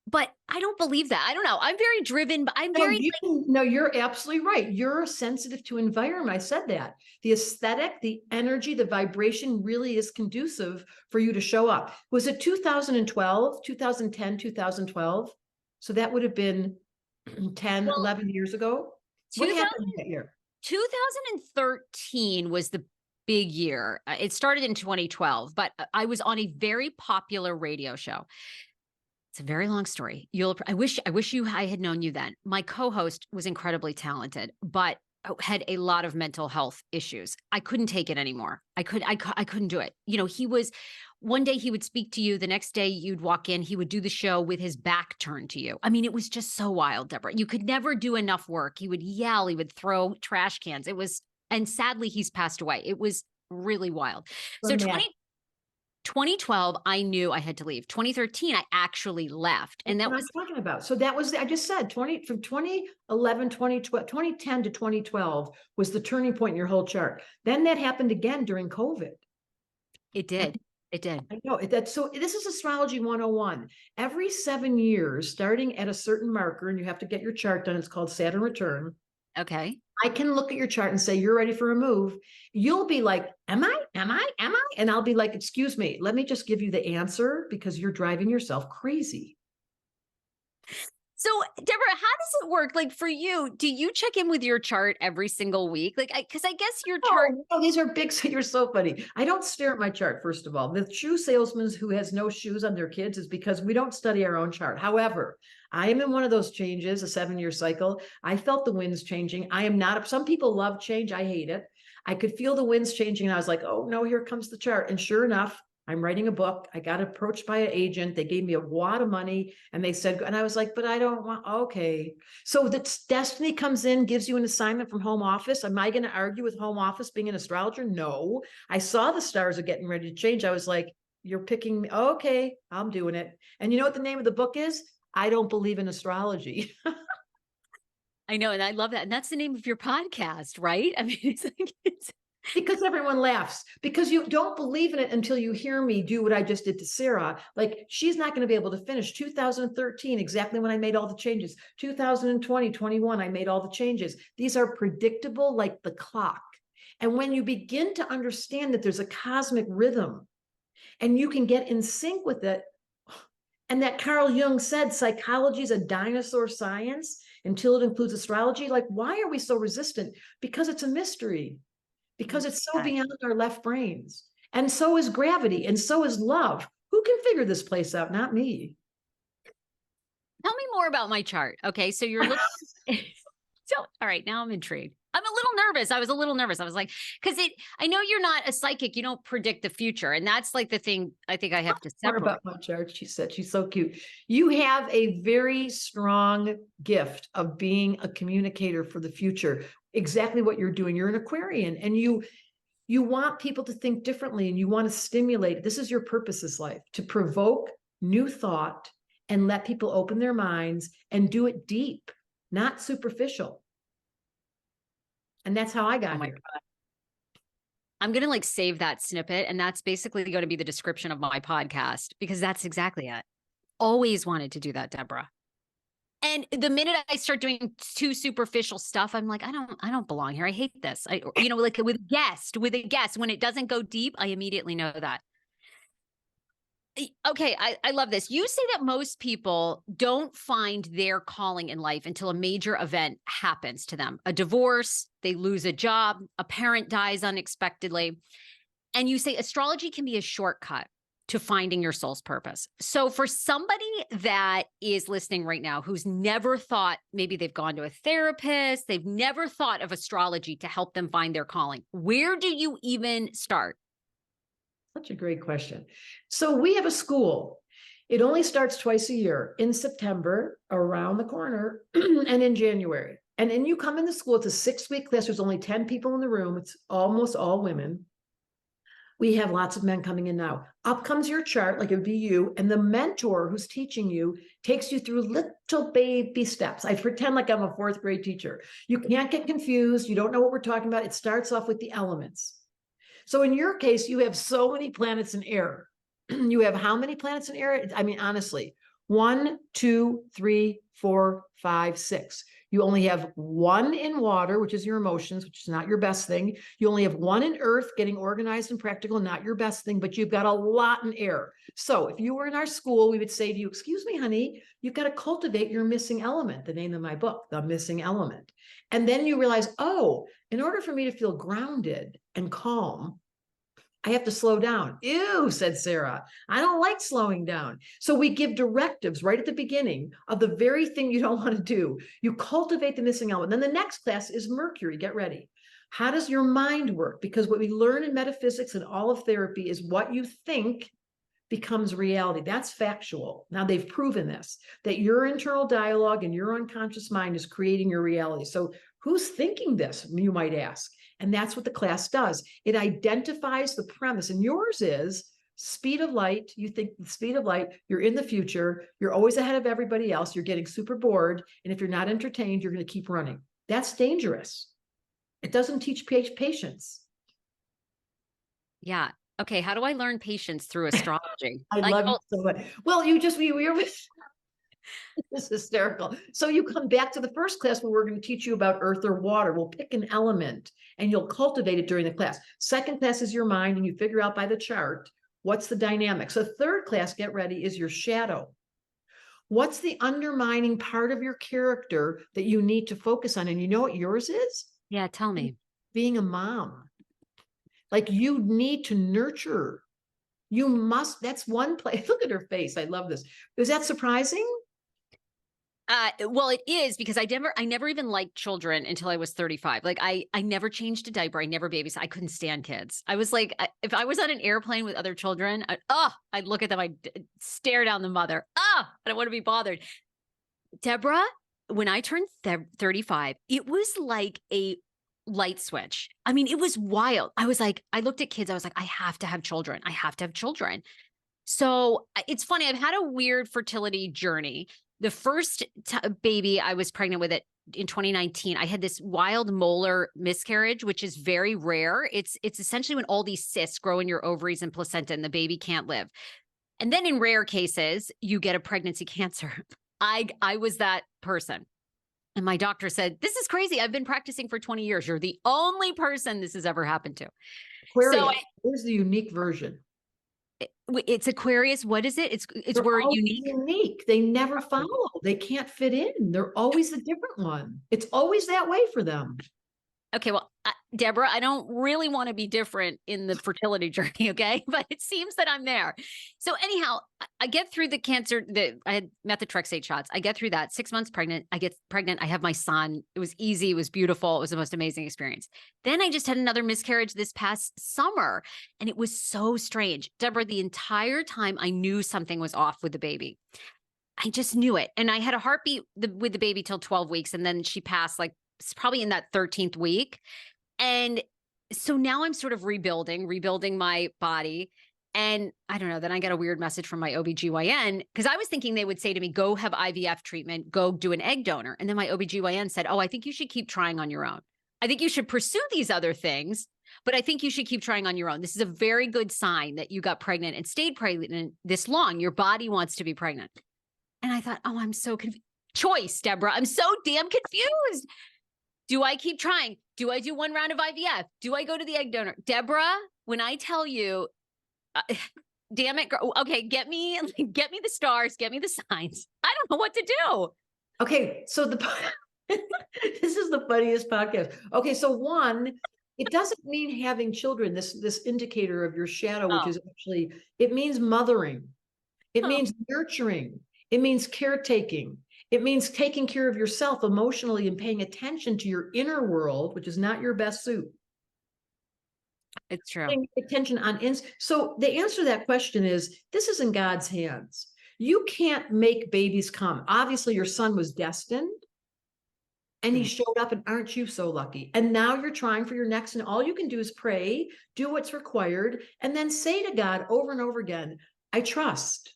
but I don't believe that. I don't know. I'm very driven, but I'm very No, you're absolutely right. You're sensitive to environment. I said that. The aesthetic, the energy, the vibration really is conducive for you to show up. Was it 2012, 2010, 2012? So that would have been 10, 11 years ago. What 2000, happened that year? 2013 was the big year. It started in 2012, but I was on a very popular radio show. It's a very long story. I wish I had known you then. My co-host was incredibly talented, but had a lot of mental health issues. I couldn't take it anymore. I couldn't do it. One day he would speak to you. The next day you'd walk in, he would do the show with his back turned to you. I mean, it was just so wild, Debra. You could never do enough work. He would yell, he would throw trash cans. And sadly he's passed away. It was really wild. So 2012, I knew I had to leave. 2013, I actually left. And that was what I'm talking about. So that was, I just said, from 2011, 2012, 2010 to 2012 was the turning point in your whole chart. Then that happened again during COVID. It did. It did. I know that's so. This is Astrology 101. Every 7 years, starting at a certain marker, and you have to get your chart done. It's called Saturn return. Okay. I can look at your chart and say, you're ready for a move. You'll be like, am I? And I'll be like, excuse me, let me just give you the answer because you're driving yourself crazy. So, Debra, how does it work? Like for you, do you check in with your chart every single week? Like, because I guess your chart. Oh, these are big. So you're so funny. I don't stare at my chart, first of all. The shoe salesman who has no shoes on their kids is because we don't study our own chart. However, I am in one of those changes, a 7-year cycle. I felt the winds changing. I am not. Some people love change. I hate it. I could feel the winds changing. And I was like, oh, no, here comes the chart. And sure enough, I'm writing a book. I got approached by an agent. They gave me a wad of money and they said, and I was like, but I don't want, okay. So the destiny comes in, gives you an assignment from home office. Am I going to argue with home office being an astrologer? No. I saw the stars are getting ready to change. I was like, you're picking me. Okay, I'm doing it. And you know what the name of the book is? I Don't Believe in Astrology. I know. And I love that. And that's the name of your podcast, right? I mean, it's like, because everyone laughs because you don't believe in it until you hear me do what I just did to Sarah. Like she's not going to be able to finish 2013, exactly when I made all the changes. 2020, 21, I made all the changes. These are predictable like the clock. And when you begin to understand that there's a cosmic rhythm and you can get in sync with it, and that Carl Jung said psychology is a dinosaur science until it includes astrology. Like, why are we so resistant? Because it's a mystery. Because it's so beyond our left brains. And so is gravity, and so is love. Who can figure this place out? Not me. Tell me more about my chart. Okay, so you're looking. So, all right, now I'm intrigued. I'm a little nervous. I was a little nervous. I was like, because I know you're not a psychic. You don't predict the future. And that's like the thing I think I have to separate. More about my chart, she said. She's so cute. You have a very strong gift of being a communicator for the future. Exactly what you're doing. You're an Aquarian and you want people to think differently and you want to stimulate. This is your purpose in life, to provoke new thought and let people open their minds and do it deep, not superficial. And that's how I got here. God. I'm going to like save that snippet. And that's basically going to be the description of my podcast because that's exactly it. Always wanted to do that, Debra. And the minute I start doing too superficial stuff, I'm like, I don't belong here. I hate this. Like with a guest, when it doesn't go deep, I immediately know that. Okay. I love this. You say that most people don't find their calling in life until a major event happens to them. A divorce, they lose a job, a parent dies unexpectedly. And you say astrology can be a shortcut to finding your soul's purpose. So for somebody that is listening right now, who's never thought, maybe they've gone to a therapist, they've never thought of astrology to help them find their calling, where do you even start? Such a great question. So we have a school. It only starts twice a year, in September, around the corner, and in January. And then you come into school, it's a 6-week class. There's only 10 people in the room. It's almost all women. We have lots of men coming in now. Up comes your chart, like it would be you, and the mentor who's teaching you takes you through little baby steps. I pretend like I'm a 4th grade teacher. You can't get confused. You don't know what we're talking about. It starts off with the elements. So in your case, you have so many planets in air. You have how many planets in air? I mean, honestly, 1, 2, 3, 4, 5, 6. You only have 1 in water, which is your emotions, which is not your best thing. You only have 1 in earth, getting organized and practical, not your best thing, but you've got a lot in air. So if you were in our school, we would say to you, excuse me, honey, you've got to cultivate your missing element, the name of my book, The Missing Element. And then you realize, oh, in order for me to feel grounded and calm, I have to slow down. Ew, said Sarah. I don't like slowing down. So we give directives right at the beginning of the very thing you don't want to do. You cultivate the missing element. Then the next class is Mercury. Get ready. How does your mind work? Because what we learn in metaphysics and all of therapy is what you think becomes reality. That's factual. Now they've proven this, that your internal dialogue and your unconscious mind is creating your reality. So who's thinking this, you might ask? And that's what the class does. It identifies the premise. And yours is speed of light. You think the speed of light, you're in the future. You're always ahead of everybody else. You're getting super bored. And if you're not entertained, you're going to keep running. That's dangerous. It doesn't teach patience. Yeah. Okay. How do I learn patience through astrology? I love it so much. Well, we were this is hysterical. So you come back to the first class where we're going to teach you about earth or water. We'll pick an element and you'll cultivate it during the class. Second class is your mind, and you figure out by the chart what's the dynamic. So third class, get ready, is your shadow. What's the undermining part of your character that you need to focus on? And you know what yours is? Yeah, tell me. Being a mom. Like, you need to nurture. You must. That's one place. Look at her face. I love this. Is that surprising? Well, it is, because I never even liked children until I was 35. Like I never changed a diaper. I never babysat. I couldn't stand kids. I was like, if I was on an airplane with other children, I'd look at them. I'd stare down the mother. I don't want to be bothered. Debra, when I turned 35, it was like a light switch. I mean, it was wild. I was like, I looked at kids. I was like, I have to have children. I have to have children. So it's funny. I've had a weird fertility journey. The first baby I was pregnant with in 2019, I had this wild molar miscarriage, which is very rare. It's essentially when all these cysts grow in your ovaries and placenta and the baby can't live. And then in rare cases, you get a pregnancy cancer. I was that person. And my doctor said, this is crazy. I've been practicing for 20 years. You're the only person this has ever happened to. Aquarius, here's the unique version. It's Aquarius. What is it? It's word unique. They never follow. They can't fit in. They're always the different one. It's always that way for them. Okay. Well, Debra, I don't really want to be different in the fertility journey. Okay. But it seems that I'm there. So anyhow, I get through the cancer, I had methotrexate shots. I get through that, 6 months pregnant. I get pregnant. I have my son. It was easy. It was beautiful. It was the most amazing experience. Then I just had another miscarriage this past summer, and it was so strange. Debra, the entire time I knew something was off with the baby. I just knew it. And I had a heartbeat with the baby till 12 weeks. And then she passed probably in that 13th week. And so now I'm sort of rebuilding my body. And I don't know, then I got a weird message from my OBGYN, because I was thinking they would say to me, go have IVF treatment, go do an egg donor. And then my OBGYN said, I think you should keep trying on your own. I think you should pursue these other things, but I think you should keep trying on your own. This is a very good sign that you got pregnant and stayed pregnant this long. Your body wants to be pregnant. And I thought, I'm so confused. Choice, Debra. I'm so damn confused. Do I keep trying? Do I do one round of IVF? Do I go to the egg donor? Debra, when I tell you, damn it, girl. Okay, get me the stars, get me the signs. I don't know what to do. Okay, so this is the funniest podcast. Okay, so one, it doesn't mean having children, this indicator of your shadow, which is actually, it means mothering. It means nurturing. It means caretaking. It means taking care of yourself emotionally and paying attention to your inner world, which is not your best suit. It's true. Paying attention on so the answer to that question is, this is in God's hands. You can't make babies come. Obviously, your son was destined and he showed up, and aren't you so lucky? And now you're trying for your next, and all you can do is pray, do what's required, and then say to God over and over again, I trust.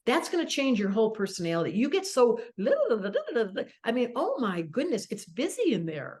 That's going to change your whole personality. You get so I mean, oh my goodness, it's busy in there.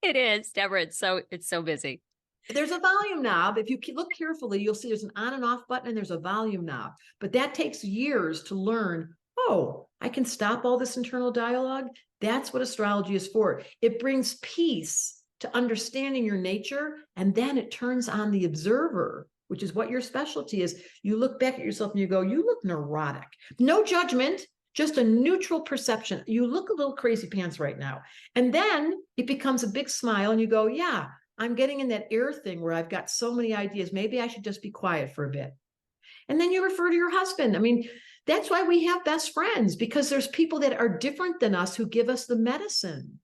It is, Debra. It's so busy. There's a volume knob. If you look carefully, you'll see there's an on and off button and there's a volume knob. But that takes years to learn. Oh, I can stop all this internal dialogue. That's what astrology is for. It brings peace to understanding your nature, and then it turns on the observer, which is what your specialty is. You look back at yourself and you go, you look neurotic. No judgment, just a neutral perception. You look a little crazy pants right now. And then it becomes a big smile and you go, yeah, I'm getting in that air thing where I've got so many ideas. Maybe I should just be quiet for a bit. And then you refer to your husband. I mean, that's why we have best friends, because there's people that are different than us who give us the medicine.